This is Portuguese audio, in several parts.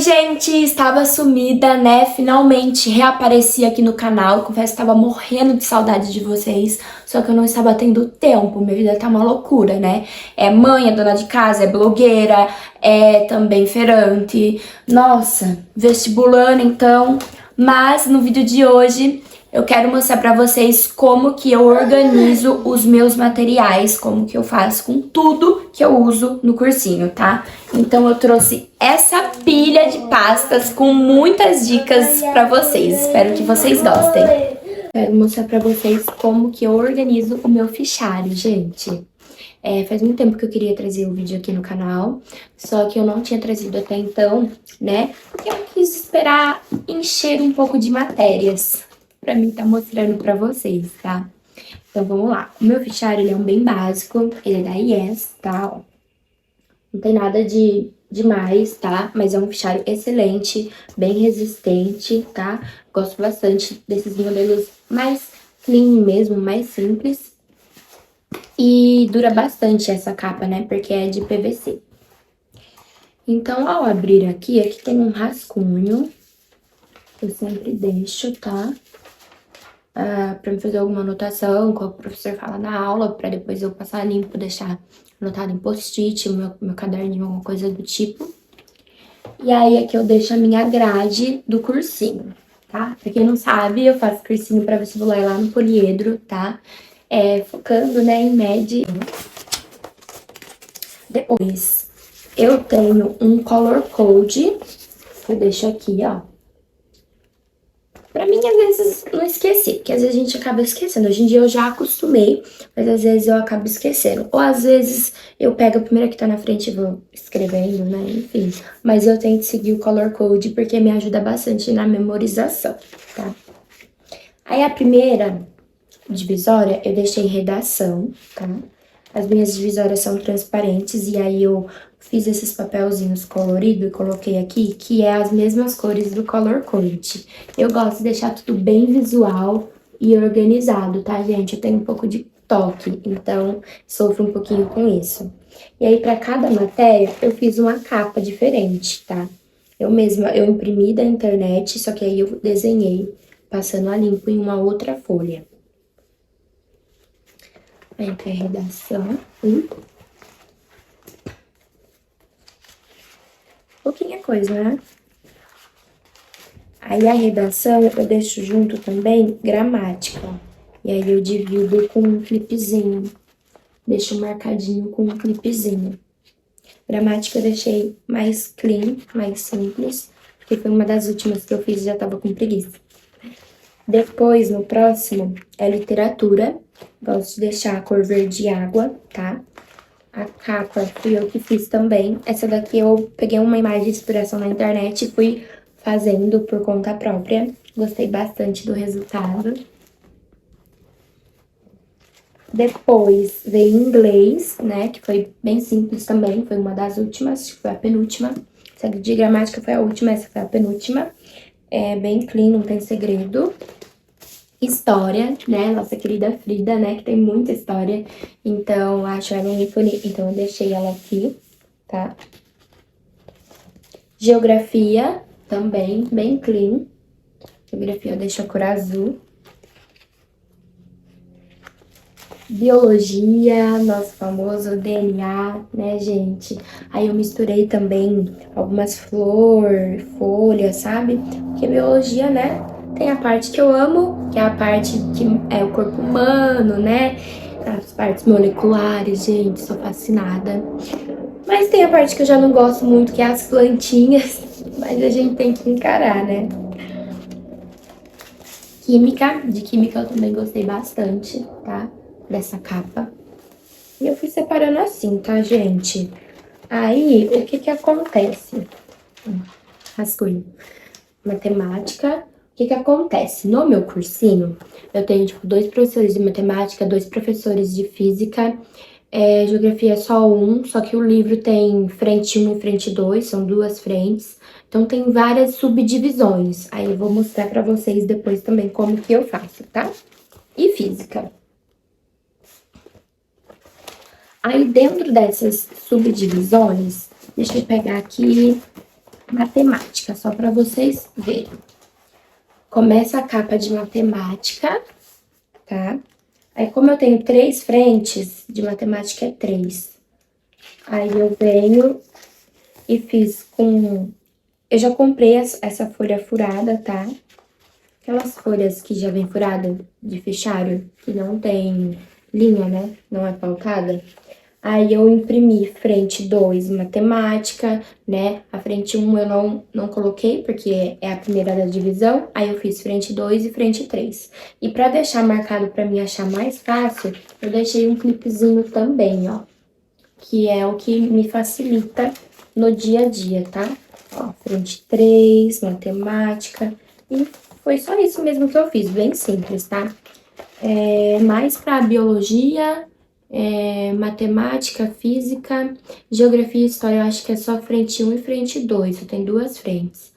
gente! Estava sumida, né? Finalmente reapareci aqui no canal. Confesso que estava morrendo de saudade de vocês, só que eu não estava tendo tempo. Minha vida tá uma loucura, né? É mãe, é dona de casa, é blogueira, é também feirante. Nossa, vestibulando então. Mas no vídeo de hoje eu quero mostrar pra vocês como que eu organizo os meus materiais, como que eu faço com tudo que eu uso no cursinho, tá? Então eu trouxe essa pilha de pastas com muitas dicas pra vocês. Espero que vocês gostem. Quero mostrar pra vocês como que eu organizo o meu fichário, gente. Faz muito tempo que eu queria trazer o vídeo aqui no canal, só que eu não tinha trazido até então, né? Porque eu quis esperar encher um pouco de matérias pra mim tá mostrando pra vocês, tá? Então vamos lá. O meu fichário, ele é um bem básico, ele é da Yes, tá? Ó, não tem nada de demais, tá? Mas é um fichário excelente, bem resistente, tá? Gosto bastante desses modelos mais clean mesmo, mais simples. E dura bastante essa capa, né? Porque é de PVC. Então, ao abrir aqui tem um rascunho. Eu sempre deixo, tá? Pra me fazer alguma anotação, como o professor fala na aula, pra depois eu passar limpo, deixar anotado em post-it, meu caderninho, alguma coisa do tipo. E aí, aqui eu deixo a minha grade do cursinho, tá? Pra quem não sabe, eu faço cursinho pra vestibular lá no Poliedro, tá? Focando, né, em média. Depois, eu tenho um color code, que eu deixo aqui, ó. Pra mim, às vezes, não esquecer, porque às vezes a gente acaba esquecendo. Hoje em dia eu já acostumei, mas às vezes eu acabo esquecendo. Ou às vezes eu pego a primeira que tá na frente e vou escrevendo, né, enfim. Mas eu tento seguir o color code porque me ajuda bastante na memorização, tá? Aí a primeira divisória eu deixei redação, tá? As minhas divisórias são transparentes e aí eu fiz esses papelzinhos coloridos e coloquei aqui, que é as mesmas cores do color code. Eu gosto de deixar tudo bem visual e organizado, tá, gente? Eu tenho um pouco de toque, então sofro um pouquinho com isso. E aí, pra cada matéria, eu fiz uma capa diferente, tá? Eu imprimi da internet, só que aí eu desenhei, passando a limpo em uma outra folha. Aí aqui é a redação. Pouquinha coisa, né? Aí a redação eu deixo junto também gramática. E aí eu divido com um clipezinho. Deixo marcadinho com um clipezinho. Gramática eu deixei mais clean, mais simples, porque foi uma das últimas que eu fiz e já tava com preguiça. Depois, no próximo, é literatura. Gosto de deixar a cor verde água, tá? A capa fui eu que fiz também. Essa daqui eu peguei uma imagem de inspiração na internet e fui fazendo por conta própria. Gostei bastante do resultado. Depois veio inglês, né? Que foi bem simples também. Foi uma das últimas, foi a penúltima. Essa de gramática foi a última, essa foi a penúltima. É bem clean, não tem segredo. História, né? Nossa querida Frida, né? Que tem muita história. Então, acho ela um ícone. Então, eu deixei ela aqui, tá? Geografia, também, bem clean. Geografia eu deixo a cor azul. Biologia, nosso famoso DNA, né, gente? Aí eu misturei também algumas folhas, sabe? Porque biologia, né? Tem a parte que eu amo, que é a parte que é o corpo humano, né? As partes moleculares, gente, sou fascinada. Mas tem a parte que eu já não gosto muito, que é as plantinhas. Mas a gente tem que encarar, né? Química, de química eu também gostei bastante, tá? Dessa capa. E eu fui separando assim, tá, gente? Aí, o que que acontece? Rascunho. Matemática. O que que acontece? No meu cursinho, eu tenho, tipo, 2 professores de matemática, 2 professores de física. Geografia é só um, só que o livro tem frente 1 e frente 2, são 2 frentes. Então, tem várias subdivisões. Aí, eu vou mostrar pra vocês depois também como que eu faço, tá? E física. Aí, dentro dessas subdivisões, deixa eu pegar aqui matemática, só para vocês verem. Começa a capa de matemática, tá? Aí, como eu tenho 3 frentes, de matemática é 3. Aí, eu venho e fiz com... Eu já comprei essa folha furada, tá? Aquelas folhas que já vem furada de fichário, que não tem linha, né? Não é pautada. Aí eu imprimi frente 2 matemática, né? A frente 1 eu não coloquei, porque é a primeira da divisão. Aí eu fiz frente 2 e frente 3. E pra deixar marcado pra mim achar mais fácil, eu deixei um clipezinho também, ó. Que é o que me facilita no dia a dia, tá? Ó, frente 3, matemática. E foi só isso mesmo que eu fiz, bem simples, tá? Mais pra biologia, matemática, física, geografia e história, eu acho que é só frente 1 e frente 2, só tem 2 frentes.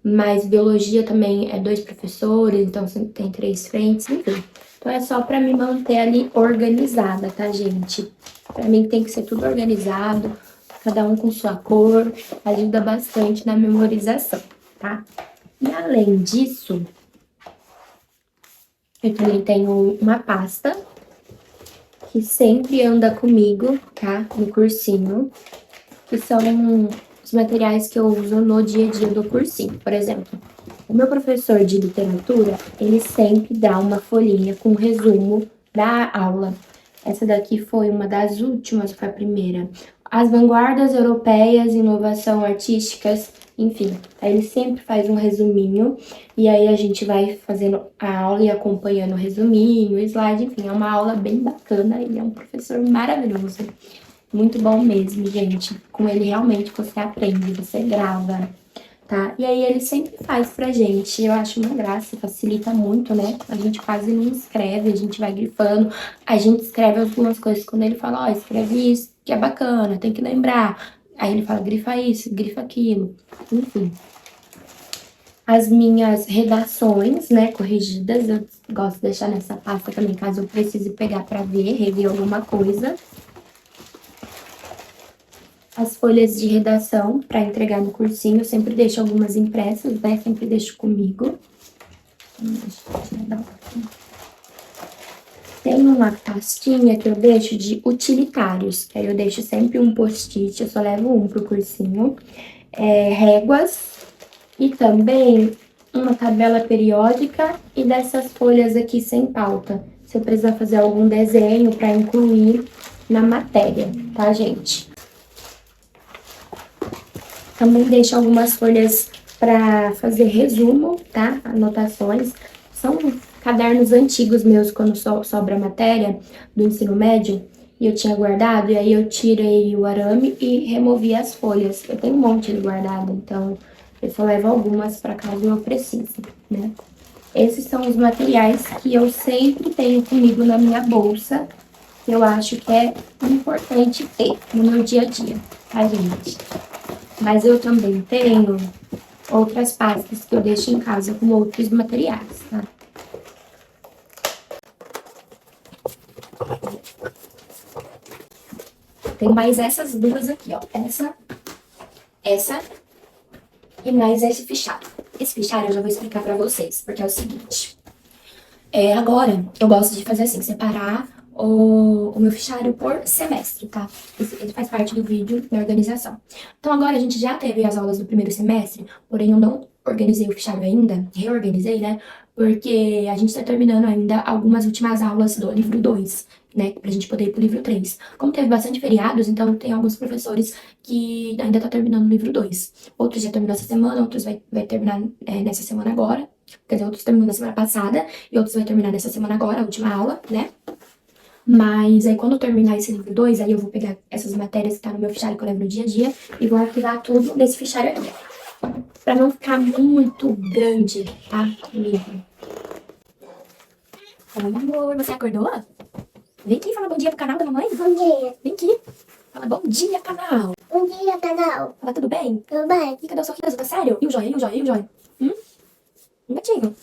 Mas biologia também é 2 professores, então tem 3 frentes, enfim. Então é só pra me manter ali organizada, tá, gente? Pra mim tem que ser tudo organizado, cada um com sua cor, ajuda bastante na memorização, tá? E além disso, eu também tenho uma pasta que sempre anda comigo, tá? No cursinho, que são os materiais que eu uso no dia a dia do cursinho. Por exemplo, o meu professor de literatura, ele sempre dá uma folhinha com resumo da aula. Essa daqui foi uma das últimas, foi a primeira. As vanguardas europeias, inovação artísticas, enfim. Aí ele sempre faz um resuminho e aí a gente vai fazendo a aula e acompanhando o resuminho, o slide, enfim. É uma aula bem bacana, ele é um professor maravilhoso. Muito bom mesmo, gente. Com ele realmente você aprende, você grava, tá? E aí ele sempre faz pra gente. Eu acho uma graça, facilita muito, né? A gente quase não escreve, a gente vai grifando. A gente escreve algumas coisas quando ele fala, ó, escreve isso, que é bacana, tem que lembrar. Aí ele fala, grifa isso, grifa aquilo. Enfim. As minhas redações, né, corrigidas, eu gosto de deixar nessa pasta também, caso eu precise pegar pra ver, rever alguma coisa. As folhas de redação para entregar no cursinho, eu sempre deixo algumas impressas, né? Sempre deixo comigo. Tem uma pastinha que eu deixo de utilitários, que aí eu deixo sempre um post-it, eu só levo um pro cursinho. Réguas e também uma tabela periódica e dessas folhas aqui sem pauta. Se eu precisar fazer algum desenho para incluir na matéria, tá, gente? Também deixo algumas folhas para fazer resumo, tá? Anotações. São cadernos antigos meus, quando sobra matéria do ensino médio, e eu tinha guardado, e aí eu tirei o arame e removi as folhas. Eu tenho um monte de guardado, então eu só levo algumas para caso eu precise, né? Esses são os materiais que eu sempre tenho comigo na minha bolsa, que eu acho que é importante ter no meu dia a dia, tá, gente? Mas eu também tenho outras pastas que eu deixo em casa com outros materiais, tá? Tem mais essas duas aqui, ó. Essa e mais esse fichário. Esse fichário eu já vou explicar pra vocês, porque é o seguinte. Agora, eu gosto de fazer assim, separar o meu fichário por semestre, tá? Ele faz parte do vídeo da organização. Então, agora a gente já teve as aulas do primeiro semestre, porém eu não organizei o fichário ainda, reorganizei, né? Porque a gente tá terminando ainda algumas últimas aulas do livro 2, né? Pra gente poder ir pro livro 3. Como teve bastante feriados, então tem alguns professores que ainda tá terminando o livro 2. Outros já terminou essa semana, outros vai terminar nessa semana agora. Quer dizer, outros terminam na semana passada e outros vai terminar nessa semana agora, a última aula, né? Mas aí quando eu terminar esse livro 2, aí eu vou pegar essas matérias que tá no meu fichário que eu levo no dia a dia e vou arquivar tudo nesse fichário aqui. Pra não ficar muito grande, tá? O livro. Oi, amor, você acordou? Vem aqui falar bom dia pro canal da mamãe. Bom dia. Vem aqui. Fala bom dia, canal. Bom dia, canal. Fala tudo bem? Tudo bem? E cadê o sorriso? Tá sério? E o joia? E o joia? E o joia? Um gatinho.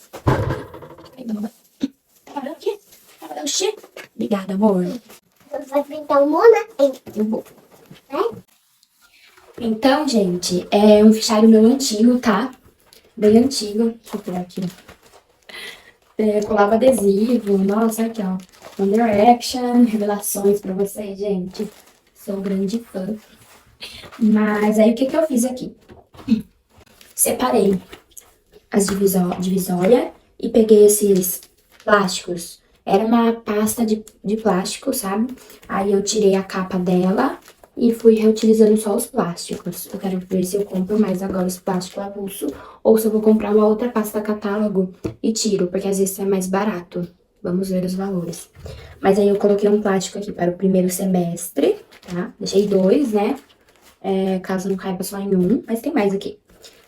Aí, mamãe. Tá parando aqui? Tá parando xixi? Obrigada, amor. Você vai pintar o Mona? Eu vou. Vai? Então, gente, é um fichário meu antigo, tá? Bem antigo. Deixa eu pôr aqui. Colava adesivo. Nossa, aqui, ó. One Direction, revelações pra vocês, gente. Sou grande fã. Mas aí, o que que eu fiz aqui? Separei as divisórias e peguei esses plásticos. Era uma pasta de plástico, sabe? Aí eu tirei a capa dela e fui reutilizando só os plásticos. Eu quero ver se eu compro mais agora os plásticos avulso ou se eu vou comprar uma outra pasta catálogo e tiro, porque às vezes é mais barato. Vamos ver os valores. Mas aí eu coloquei um plástico aqui para o primeiro semestre, tá? Deixei 2, né? Caso não caiba só em um, mas tem mais aqui.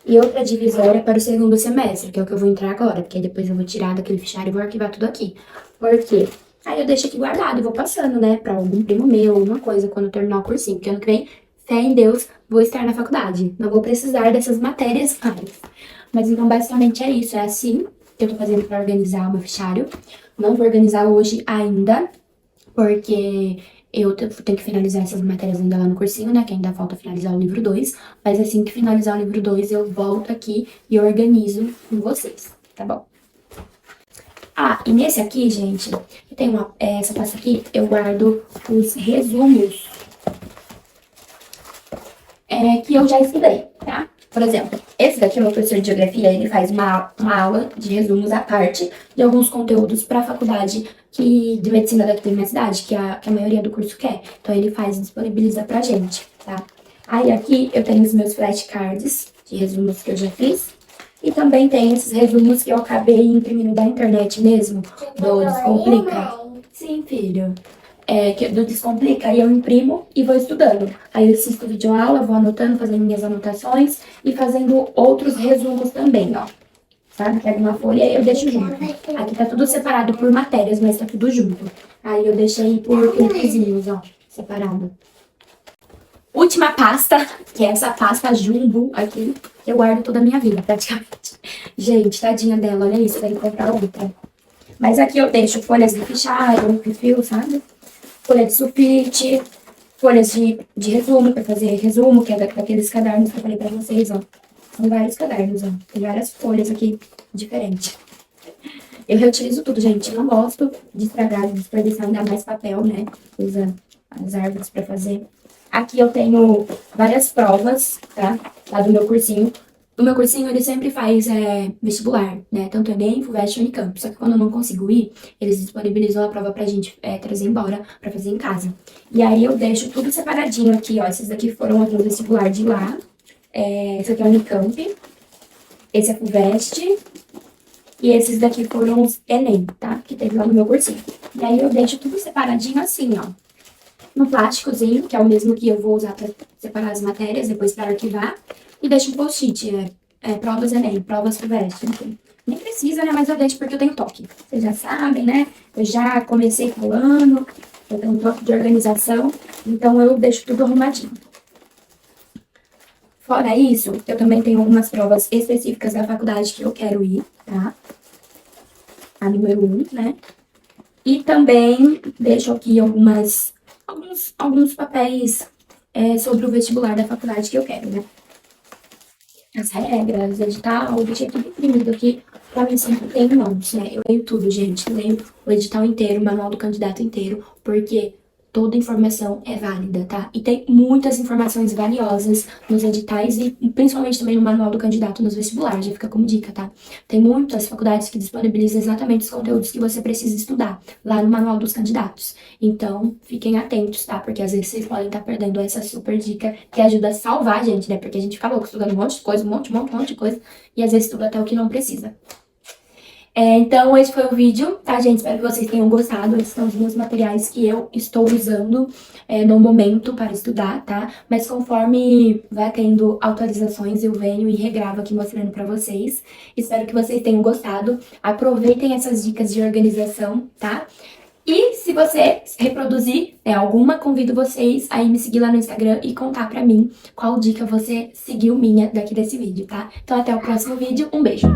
E outra divisória para o segundo semestre, que é o que eu vou entrar agora, porque aí depois eu vou tirar daquele fichário e vou arquivar tudo aqui. Por quê? Aí eu deixo aqui guardado e vou passando, né, pra algum primo meu, alguma coisa, quando eu terminar o cursinho. Porque ano que vem, fé em Deus, vou estar na faculdade. Não vou precisar dessas matérias mais. Mas então, basicamente é isso. É assim que eu tô fazendo pra organizar o meu fichário. Não vou organizar hoje ainda, porque eu tenho que finalizar essas matérias ainda lá no cursinho, né? Que ainda falta finalizar o livro 2. Mas assim que finalizar o livro 2, eu volto aqui e organizo com vocês, tá bom? Ah, e nesse aqui, gente, eu tenho essa pasta aqui, eu guardo os resumos que eu já estudei, tá? Por exemplo, esse daqui, o meu professor de geografia, ele faz uma aula de resumos à parte de alguns conteúdos para a faculdade de medicina daqui da minha cidade, que a maioria do curso quer. Então, ele faz e disponibiliza pra gente, tá? Aí, aqui, eu tenho os meus flashcards de resumos que eu já fiz. E também tem esses resumos que eu acabei imprimindo da internet mesmo, do Descomplica. Sim, filho. Do Descomplica, aí eu imprimo e vou estudando. Aí eu assisto videoaula, vou anotando, fazendo minhas anotações e fazendo outros resumos também, ó. Sabe? Pego uma folha e eu deixo junto. Aqui tá tudo separado por matérias, mas tá tudo junto. Aí eu deixei por itemzinhos, ó, separado. Última pasta, que é essa pasta jumbo aqui, que eu guardo toda a minha vida, praticamente. Gente, tadinha dela, olha isso, tem que comprar outra. Mas aqui eu deixo folhas de fichário, refil, sabe? Folha de sulfite, folhas de resumo, pra fazer resumo, que é daqueles cadernos que eu falei pra vocês, ó. São vários cadernos, ó. Tem várias folhas aqui diferentes. Eu reutilizo tudo, gente. Eu não gosto de estragar, de desperdiçar ainda mais papel, né? Usa as árvores pra fazer. Aqui eu tenho várias provas, tá? Lá do meu cursinho. O meu cursinho, ele sempre faz vestibular, né? Tanto Enem, FUVEST e Unicamp. Só que quando eu não consigo ir, eles disponibilizam a prova pra gente trazer embora pra fazer em casa. E aí eu deixo tudo separadinho aqui, ó. Esses daqui foram do vestibular de lá. Esse aqui é o Unicamp. Esse é FUVEST. E esses daqui foram os Enem, tá? Que teve lá no meu cursinho. E aí eu deixo tudo separadinho assim, ó. No plásticozinho, que é o mesmo que eu vou usar pra separar as matérias, depois pra arquivar. E deixo um post-it, provas Enem, provas FUVEST, enfim. Nem precisa, né? Mas eu deixo porque eu tenho toque. Vocês já sabem, né? Eu já comecei falando, eu tenho um toque de organização, então eu deixo tudo arrumadinho. Fora isso, eu também tenho algumas provas específicas da faculdade que eu quero ir, tá? A número 1, né? E também deixo aqui alguns papéis sobre o vestibular da faculdade que eu quero, né? As regras, edital, eu deixei tudo imprimido aqui pra mim sempre ter em mãos, né? Eu leio tudo, gente. Eu leio o edital inteiro, o manual do candidato inteiro, porque toda informação é válida, tá? E tem muitas informações valiosas nos editais e principalmente também no manual do candidato nos vestibulares, já fica como dica, tá? Tem muitas faculdades que disponibilizam exatamente os conteúdos que você precisa estudar lá no manual dos candidatos. Então, fiquem atentos, tá? Porque às vezes vocês podem estar perdendo essa super dica que ajuda a salvar a gente, né? Porque a gente fica louco estudando um monte de coisa, um monte de coisa, e às vezes estuda até o que não precisa. Então, esse foi o vídeo, tá, gente? Espero que vocês tenham gostado. Esses são os meus materiais que eu estou usando no momento para estudar, tá? Mas conforme vai tendo atualizações, eu venho e regravo aqui mostrando pra vocês. Espero que vocês tenham gostado. Aproveitem essas dicas de organização, tá? E se você reproduzir alguma, convido vocês a ir me seguir lá no Instagram e contar pra mim qual dica você seguiu minha daqui desse vídeo, tá? Então, até o próximo vídeo. Um beijo!